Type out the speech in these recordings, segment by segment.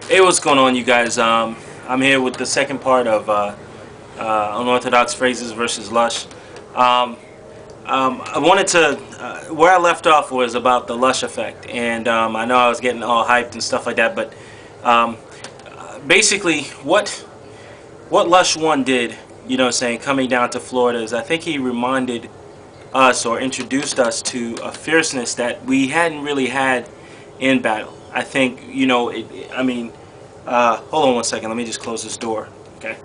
Hey, what's going on, you guys? I'm here with the second part of Unorthodox Phrases versus Lush. Um, I wanted to, where I left off was about the Lush effect, and I know I was getting all hyped and stuff like that, but um, basically, what Lush One did, saying coming down to Florida, is I think he reminded us or introduced us to a fierceness that we hadn't really had in battle. I think, hold on one second. Let me just close this door. Okay.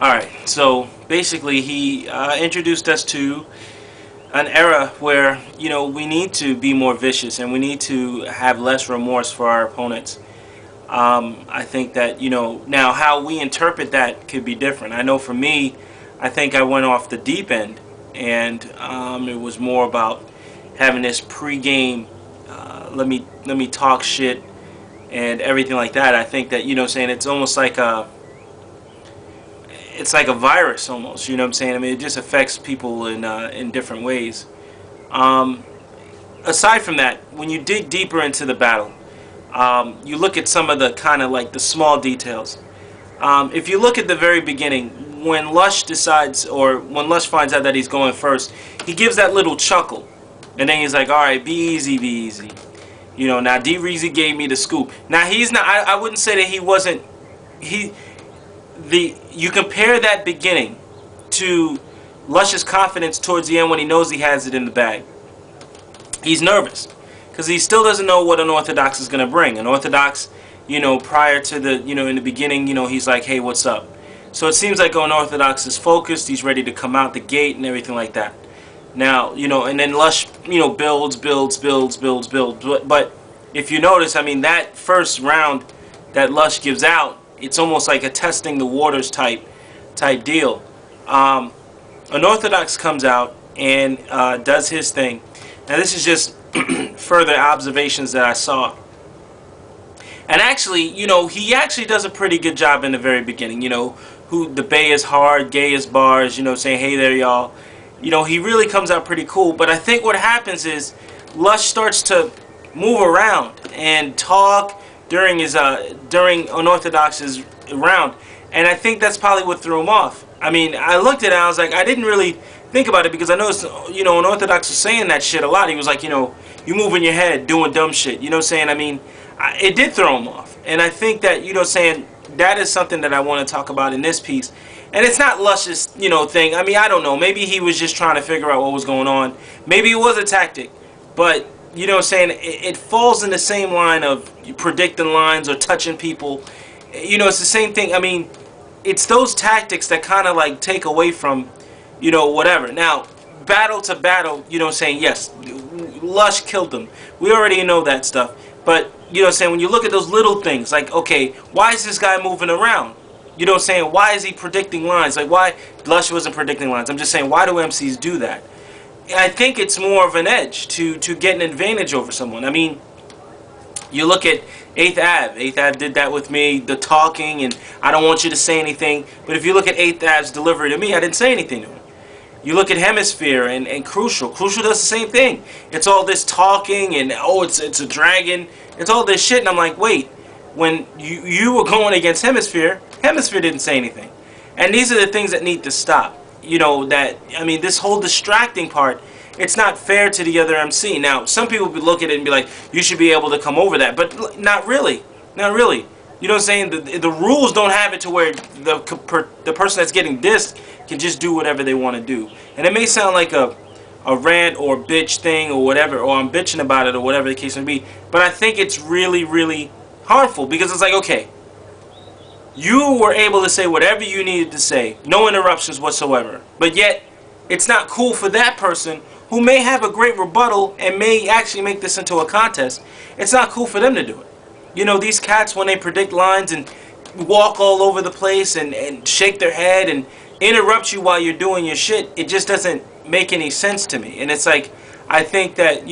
All right. So basically, he introduced us to an era where we need to be more vicious and we need to have less remorse for our opponents. I think that now how we interpret that could be different. I know for me, I think I went off the deep end, and it was more about having this pre-game. Let me talk shit and everything like that. I think that saying it's almost like a virus almost. You know what I'm saying? I mean, it just affects people in different ways. Um, Aside from that, when you dig deeper into the battle, you look at some of the kind of like the small details. If you look at the very beginning, when Lush decides, or when Lush finds out that he's going first, he gives that little chuckle, and then he's like, "All right, be easy, be easy." Now D Reezy gave me the scoop. Now he's not. I wouldn't say that he wasn't. You compare that beginning to Lush's confidence towards the end when he knows he has it in the bag. He's nervous because he still doesn't know what Unorthodox is going to bring. Unorthodox, prior to the, in the beginning, he's like, "Hey, what's up?" So it seems like Unorthodox is focused. He's ready to come out the gate and everything like that. Now, and then Lush, builds. But if you notice, I mean, that first round that Lush gives out, it's almost like a testing the waters type deal. Unorthodox comes out and does his thing. Now, this is just further observations that I saw. And actually, he actually does a pretty good job in the very beginning. Who the bay is hard, gay is bars, saying, "Hey there, y'all." He really comes out pretty cool. But I think what happens is Lush starts to move around and talk during Unorthodox's round. And I think that's probably what threw him off. I mean, I looked at it, I was like, I didn't really think about it because I noticed, Unorthodox was saying that shit a lot. He was like, you moving your head, doing dumb shit. Saying, I mean, it did throw him off. And I think that, saying that is something that I want to talk about in this piece. And it's not Lush's, thing. I mean, I don't know. Maybe he was just trying to figure out what was going on. Maybe it was a tactic. But, saying it falls in the same line of predicting lines or touching people. It's the same thing. I mean, it's those tactics that kind of like take away from, whatever. Now, battle to battle, saying yes, Lush killed them. We already know that stuff. But, saying when you look at those little things, like, okay, why is this guy moving around? Saying why is he predicting lines? Like, why Lush wasn't predicting lines? I'm just saying, why do MCs do that? I think it's more of an edge to get an advantage over someone. I mean, you look at 8th Ave. 8th Ave did that with me, the talking, and I don't want you to say anything. But if you look at 8th Ave's delivery to me, I didn't say anything to him. You look at Hemisphere and Crucial. Crucial does the same thing. It's all this talking and, oh, it's a dragon. It's all this shit. And I'm like, wait, when you were going against Hemisphere, Hemisphere didn't say anything. And these are the things that need to stop. This whole distracting part, it's not fair to the other MC. Now, some people would look at it and be like, you should be able to come over that. But not really. Not really. You know what I'm saying? The rules don't have it to where the person that's getting dissed can just do whatever they want to do. And it may sound like a rant or bitch thing or whatever, or I'm bitching about it or whatever the case may be. But I think it's really, really harmful because it's like, okay, you were able to say whatever you needed to say, no interruptions whatsoever. But yet, it's not cool for that person who may have a great rebuttal and may actually make this into a contest. It's not cool for them to do it. These cats, when they predict lines and walk all over the place and shake their head and interrupt you while you're doing your shit, it just doesn't make any sense to me. And it's like, I think that,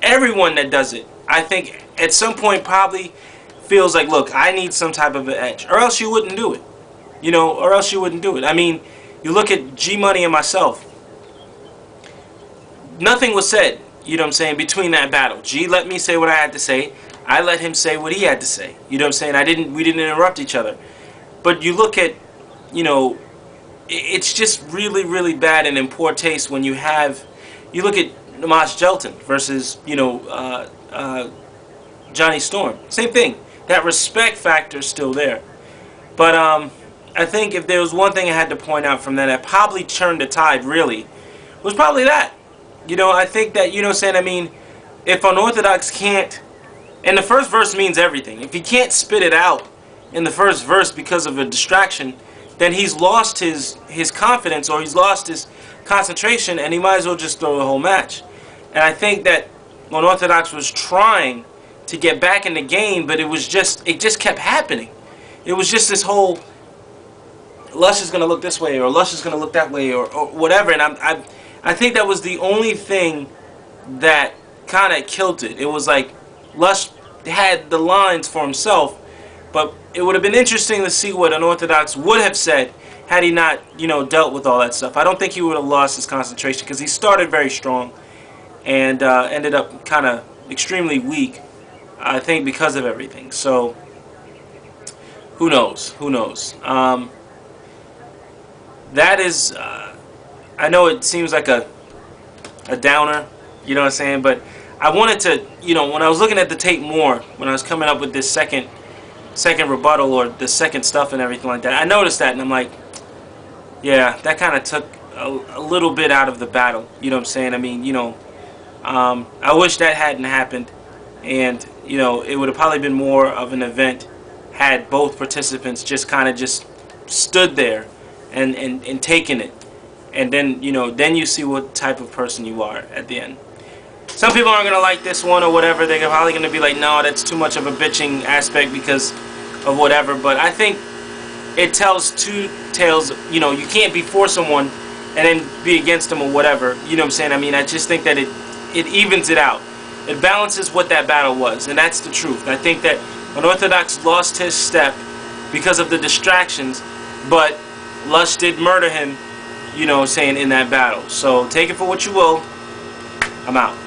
everyone that does it, I think at some point probably feels like, look, I need some type of an edge, or else you wouldn't do it. Or else you wouldn't do it. I mean, you look at G Money and myself. Nothing was said You know what I'm saying? Between that battle, G let me say what I had to say. I let him say what he had to say. You know what I'm saying? We didn't interrupt each other. But you look at, you know, it's just really, really bad and in poor taste when you look at Namash Jelton versus, Johnny Storm. Same thing. That respect factor is still there. But I think if there was one thing I had to point out from that probably turned the tide really, was probably that. I think that, you know what I'm saying, I mean, if Unorthodox can't, and the first verse means everything. If he can't spit it out in the first verse because of a distraction, then he's lost his confidence, or he's lost his concentration, and he might as well just throw the whole match. And I think that Unorthodox was trying to get back in the game, but it just kept happening. It was just this whole Lush is going to look this way, or Lush is going to look that way, or whatever. And I think that was the only thing that kind of killed it. It was like Lush had the lines for himself, but it would have been interesting to see what Unorthodox would have said had he not, dealt with all that stuff. I don't think he would have lost his concentration, because he started very strong and ended up kind of extremely weak, I think, because of everything. So who knows? Who knows? That is, I know it seems like a downer, you know what I'm saying, but I wanted to, when I was looking at the tape more, when I was coming up with this second rebuttal, or the second stuff and everything like that, I noticed that, and I'm like, yeah, that kind of took a little bit out of the battle, you know what I'm saying? I mean, I wish that hadn't happened, and, it would have probably been more of an event had both participants just kind of just stood there and taken it. And then, then you see what type of person you are at the end. Some people aren't going to like this one or whatever. They're probably going to be like, no, that's too much of a bitching aspect because of whatever. But I think it tells two tales. You can't be for someone and then be against them or whatever. You know what I'm saying? I mean, I just think that it evens it out. It balances what that battle was. And that's the truth. I think that Unorthodox lost his step because of the distractions. But Lush did murder him, in that battle. So take it for what you will. I'm out.